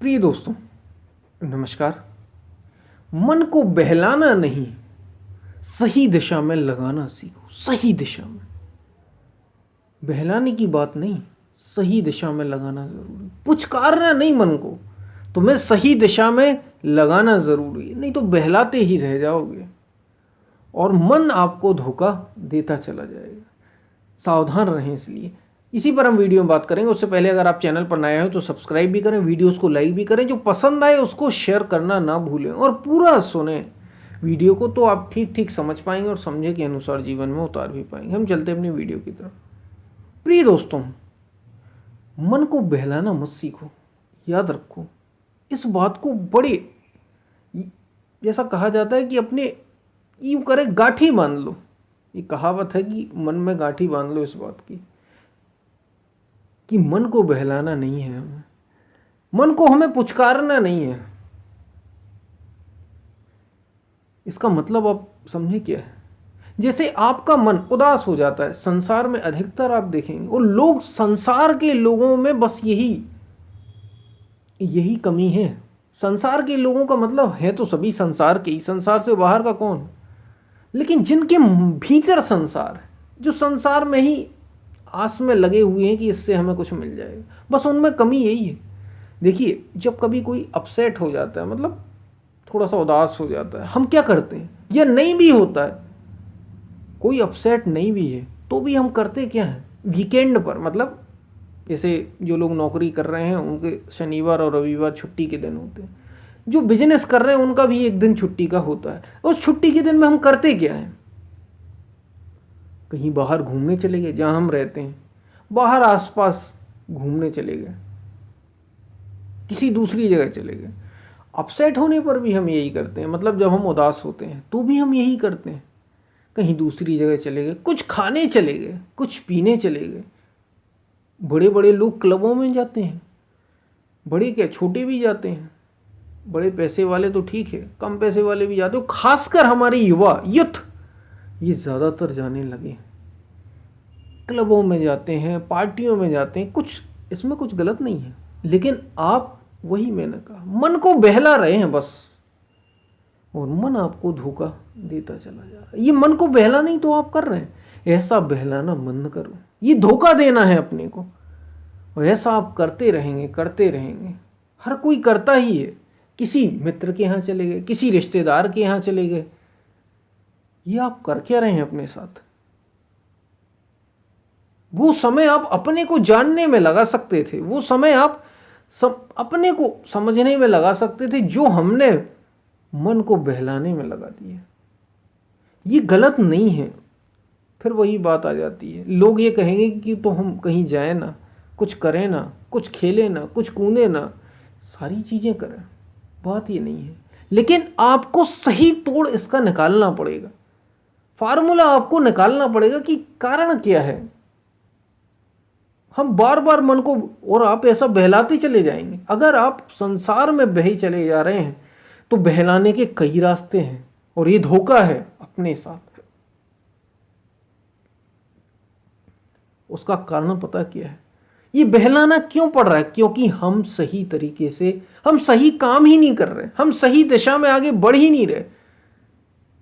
प्रिय दोस्तों, नमस्कार। मन को बहलाना नहीं, सही दिशा में लगाना सीखो। सही दिशा में, बहलाने की बात नहीं, सही दिशा में लगाना जरूरी। पुचकारना नहीं मन को, तुम्हें सही दिशा में लगाना जरूरी है, नहीं तो बहलाते ही रह जाओगे और मन आपको धोखा देता चला जाएगा। सावधान रहें। इसलिए इसी पर हम वीडियो में बात करेंगे। उससे पहले अगर आप चैनल पर नए हो तो सब्सक्राइब भी करें, वीडियोस को लाइक भी करें, जो पसंद आए उसको शेयर करना ना भूलें और पूरा सुने वीडियो को, तो आप ठीक ठीक समझ पाएंगे और समझे के अनुसार जीवन में उतार भी पाएंगे। हम चलते हैं अपनी वीडियो की तरफ। प्रिय दोस्तों, मन को बहलाना मत सीखो। याद रखो इस बात को, बड़े जैसा कहा जाता है कि अपने यूं करे गांठी बांध लो। ये कहावत है कि मन में गांठी बांध लो इस बात की कि मन को बहलाना नहीं है हमें, मन को हमें पुचकारना नहीं है। इसका मतलब आप समझे क्या है? जैसे आपका मन उदास हो जाता है, संसार में अधिकतर आप देखेंगे और लोग, संसार के लोगों में बस यही कमी है। संसार के लोगों का मतलब है तो सभी संसार के ही, संसार से बाहर का कौन? लेकिन जिनके भीतर संसार है, जो संसार में ही आस में लगे हुए हैं कि इससे हमें कुछ मिल जाएगा, बस उनमें कमी यही है। देखिए, जब कभी कोई अपसेट हो जाता है, मतलब थोड़ा सा उदास हो जाता है, हम क्या करते हैं? या नहीं भी होता है, कोई अपसेट नहीं भी है तो भी हम करते क्या हैं? वीकेंड पर, मतलब जैसे जो लोग नौकरी कर रहे हैं उनके शनिवार और रविवार छुट्टी के दिन होते हैं, जो बिजनेस कर रहे हैं उनका भी एक दिन छुट्टी का होता है। उस छुट्टी के दिन में हम करते क्या हैं? कहीं बाहर घूमने चले गए, जहां हम रहते हैं बाहर आसपास घूमने चले गए, किसी दूसरी जगह चले गए। अपसेट होने पर भी हम यही करते हैं, मतलब जब हम उदास होते हैं तो भी हम यही करते हैं। कहीं दूसरी जगह चले गए, कुछ खाने चले गए, कुछ पीने चले गए। बड़े बड़े लोग क्लबों में जाते हैं, बड़े क्या छोटे भी जाते हैं। बड़े पैसे वाले तो ठीक है, कम पैसे वाले भी जाते हो। खासकर हमारे युवा यूथ ये ज़्यादातर जाने लगे, क्लबों में जाते हैं, पार्टियों में जाते हैं। कुछ इसमें कुछ गलत नहीं है, लेकिन आप, वही मैंने कहा, मन को बहला रहे हैं बस, और मन आपको धोखा देता चला जा रहा है। ये मन को बहला नहीं तो आप कर रहे हैं, ऐसा बहलाना बंद करो। ये धोखा देना है अपने को, और ऐसा आप करते रहेंगे करते रहेंगे। हर कोई करता ही है। किसी मित्र के यहाँ चले गए, किसी रिश्तेदार के यहाँ चले गए, ये आप कर क्या रहे हैं अपने साथ? वो समय आप अपने को जानने में लगा सकते थे, वो समय आप अपने को समझने में लगा सकते थे, जो हमने मन को बहलाने में लगा दिया। ये गलत नहीं है। फिर वही बात आ जाती है, लोग ये कहेंगे कि तो हम कहीं जाए ना, कुछ करें ना, कुछ खेलें ना, कुछ कूदें ना, सारी चीज़ें करें। बात ये नहीं है, लेकिन आपको सही तोड़ इसका निकालना पड़ेगा। फार्मूला आपको निकालना पड़ेगा कि कारण क्या है। हम बार बार मन को, और आप ऐसा बहलाते चले जाएंगे। अगर आप संसार में बहे चले जा रहे हैं तो बहलाने के कई रास्ते हैं, और ये धोखा है अपने साथ। उसका कारण पता क्या है? ये बहलाना क्यों पड़ रहा है? क्योंकि हम सही तरीके से, हम सही काम ही नहीं कर रहे, हम सही दिशा में आगे बढ़ ही नहीं रहे।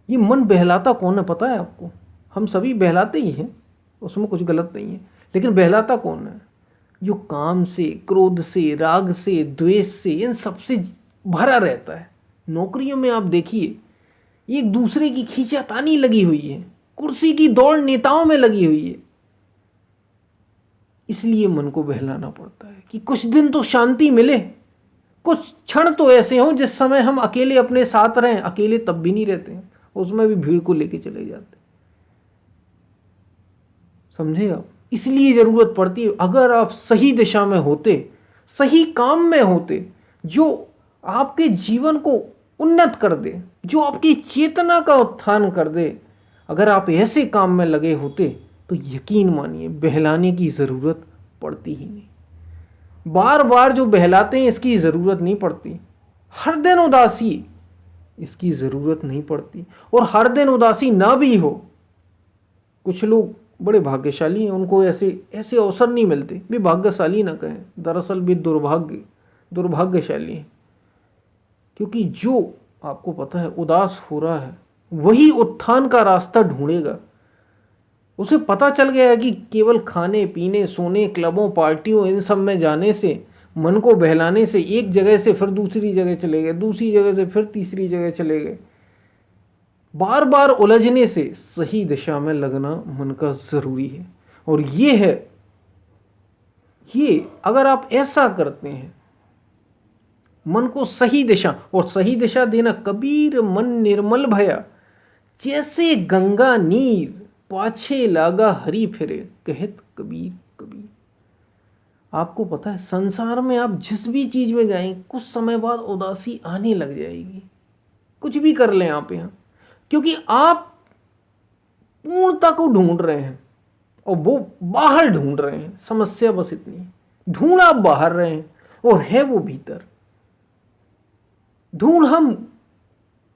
ये मन बहलाता कौन है पता है आपको? हम सभी बहलाते ही हैं, उसमें कुछ गलत नहीं है, लेकिन बहलाता कौन है? जो काम से, क्रोध से, राग से, द्वेष से, इन सबसे भरा रहता है। नौकरियों में आप देखिए, एक दूसरे की खींचातानी लगी हुई है, कुर्सी की दौड़ नेताओं में लगी हुई है। इसलिए मन को बहलाना पड़ता है कि कुछ दिन तो शांति मिले, कुछ क्षण तो ऐसे हों जिस समय हम अकेले अपने साथ रहें। अकेले तब भी नहीं रहते हैं, उसमें भी भीड़ को लेके चले जाते। समझे आप? इसलिए जरूरत पड़ती है, अगर आप सही दिशा में होते, सही काम में होते, जो आपके जीवन को उन्नत कर दे, जो आपकी चेतना का उत्थान कर दे, अगर आप ऐसे काम में लगे होते तो यकीन मानिए बहलाने की ज़रूरत पड़ती ही नहीं। बार बार जो बहलाते हैं इसकी ज़रूरत नहीं पड़ती। हर दिन उदासी, इसकी ज़रूरत नहीं पड़ती। और हर दिन उदासी ना भी हो, कुछ लोग बड़े भाग्यशाली हैं, उनको ऐसे ऐसे अवसर नहीं मिलते। भी भाग्यशाली ना कहें, दरअसल भी दुर्भाग्य दुर्भाग्यशाली हैं, क्योंकि जो आपको पता है उदास हो रहा है वही उत्थान का रास्ता ढूंढेगा। उसे पता चल गया है कि केवल खाने पीने सोने क्लबों पार्टियों इन सब में जाने से, मन को बहलाने से एक जगह से फिर दूसरी जगह चले गए, दूसरी जगह से फिर तीसरी जगह चले गए, बार बार उलझने से सही दिशा में लगना मन का जरूरी है। और ये है, ये अगर आप ऐसा करते हैं, मन को सही दिशा, और सही दिशा देना, कबीर मन निर्मल भया जैसे गंगा नीर, पाछे लागा हरि फिरे कहत कबीर कबीर। आपको पता है संसार में आप जिस भी चीज में जाएं कुछ समय बाद उदासी आने लग जाएगी, कुछ भी कर लें आप यहाँ, क्योंकि आप पूर्णता को ढूंढ रहे हैं और वो बाहर ढूंढ रहे हैं। समस्या बस इतनी है, ढूंढ आप बाहर रहे हैं और है वो भीतर। ढूंढ हम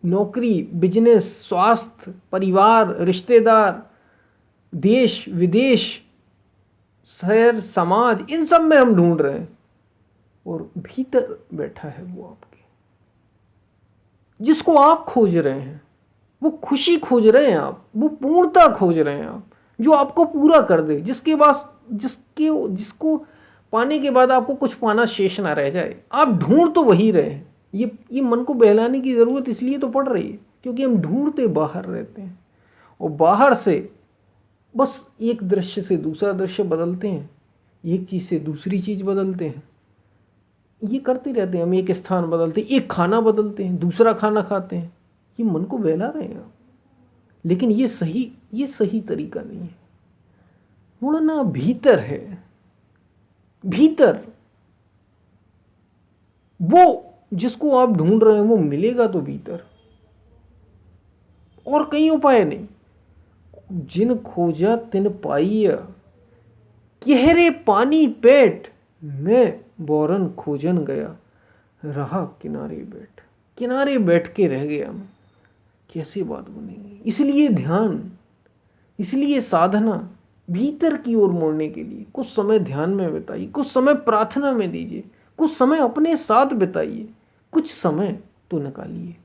नौकरी, बिजनेस, स्वास्थ्य, परिवार, रिश्तेदार, देश विदेश, शहर, समाज, इन सब में हम ढूंढ रहे हैं, और भीतर बैठा है वो आपके, जिसको आप खोज रहे हैं। वो खुशी खोज रहे हैं आप, वो पूर्णता खोज रहे हैं आप, जो आपको पूरा कर दे, जिसको पाने के बाद आपको कुछ पाना शेष ना रह जाए। आप ढूंढ तो वही रहे हैं। ये मन को बहलाने की जरूरत इसलिए तो पड़ रही है क्योंकि हम ढूंढते बाहर रहते हैं, और बाहर से बस एक दृश्य से दूसरा दृश्य बदलते हैं, एक चीज से दूसरी चीज बदलते हैं, ये करते रहते हैं। हम एक स्थान बदलते हैं, एक खाना बदलते हैं, दूसरा खाना खाते हैं, ये मन को बहला रहे हैं। लेकिन ये सही तरीका नहीं है। मुड़ना भीतर है, भीतर वो जिसको आप ढूंढ रहे हैं वो मिलेगा तो भीतर, और कई उपाय नहीं। जिन खोजा तिन पाइया, गहरे पानी पेट, मैं बोरन खोजन गया, रहा किनारे बैठ के रह गया मैं। कैसी बात बनेगी। इसलिए ध्यान, इसलिए साधना, भीतर की ओर मुड़ने के लिए कुछ समय ध्यान में बिताइए, कुछ समय प्रार्थना में दीजिए, कुछ समय अपने साथ बिताइए, कुछ समय तो निकालिए।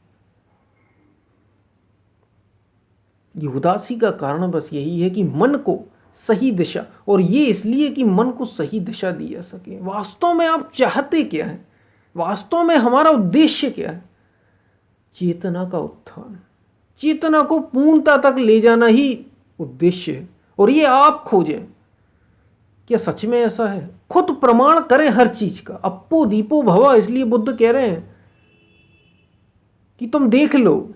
ये उदासी का कारण बस यही है कि मन को सही दिशा, और ये इसलिए कि मन को सही दिशा दी जा सके। वास्तव में आप चाहते क्या है, वास्तव में हमारा उद्देश्य क्या है? चेतना का उत्थान, चेतना को पूर्णता तक ले जाना ही उद्देश्य है। और ये आप खोजें, क्या सच में ऐसा है? खुद प्रमाण करें हर चीज का। अप्पो दीपो भवा, इसलिए बुद्ध कह रहे हैं कि तुम देख लो,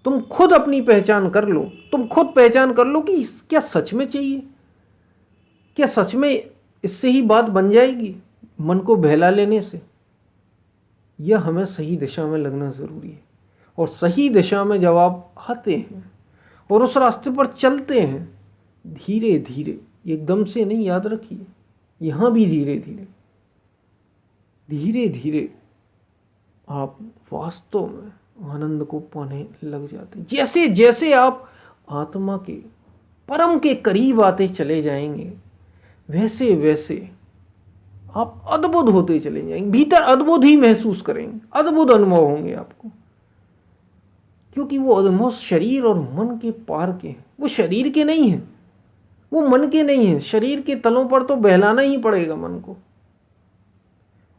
तुम खुद अपनी पहचान कर लो, तुम खुद पहचान कर लो कि क्या सच में चाहिए, क्या सच में इससे ही बात बन जाएगी मन को बहला लेने से, या हमें सही दिशा में लगना जरूरी है। और सही दिशा में जब आप आते हैं और उस रास्ते पर चलते हैं, धीरे धीरे, एकदम से नहीं, याद रखिए, यहां भी धीरे धीरे धीरे धीरे आप वास्तव में आनंद को पाने लग जाते हैं। जैसे जैसे आप आत्मा के परम के करीब आते चले जाएंगे, वैसे वैसे आप अद्भुत होते चले जाएंगे, भीतर अद्भुत ही महसूस करेंगे, अद्भुत अनुभव होंगे आपको। क्योंकि वो अद्भुत शरीर और मन के पार के हैं। वो शरीर के नहीं हैं, वो मन के नहीं हैं। शरीर के तलों पर तो बहलाना ही पड़ेगा मन को,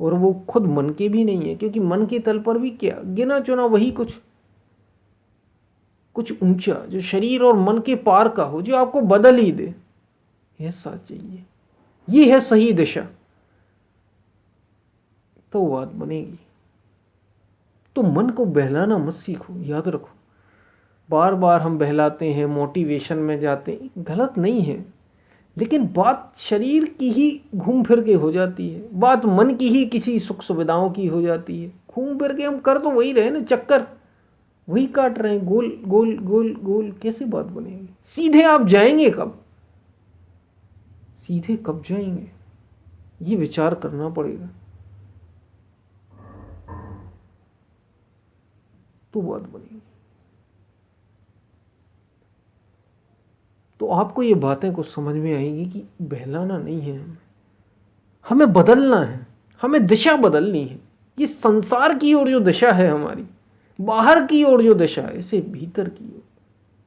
और वो खुद मन के भी नहीं है, क्योंकि मन के तल पर भी क्या गिना चुना वही कुछ ऊंचा, जो शरीर और मन के पार का हो, जो आपको बदल ही दे, ऐसा चाहिए। ये है सही दिशा, तो बात बनेगी। तो मन को बहलाना मत सीखो, याद रखो। बार बार हम बहलाते हैं, मोटिवेशन में जाते हैं, गलत नहीं है, लेकिन बात शरीर की ही घूम फिर के हो जाती है, बात मन की ही किसी सुख सुविधाओं की हो जाती है। घूम फिर के हम कर तो वही रहे ना, चक्कर वही काट रहे हैं, गोल गोल गोल गोल। कैसे बात बनेगी? सीधे आप जाएंगे कब? सीधे कब जाएंगे, ये विचार करना पड़ेगा, तो बात बनेगी। तो आपको ये बातें कुछ समझ में आएंगी कि बहलाना नहीं है, हमें बदलना है, हमें दिशा बदलनी है। ये संसार की ओर जो दिशा है हमारी, बाहर की ओर जो दिशा है, इसे भीतर की ओर,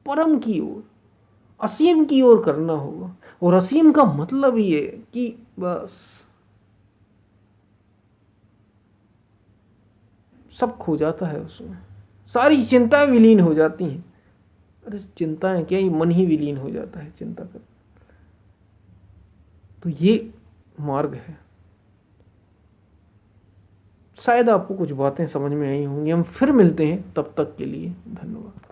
परम की ओर, असीम की ओर करना होगा। और असीम का मतलब ये है कि बस सब खो जाता है उसमें, सारी चिंताएं विलीन हो जाती हैं। अरे चिंताएं क्या, ये मन ही विलीन हो जाता है चिंता कर। तो ये मार्ग है। शायद आपको कुछ बातें समझ में आई होंगी। हम फिर मिलते हैं, तब तक के लिए धन्यवाद।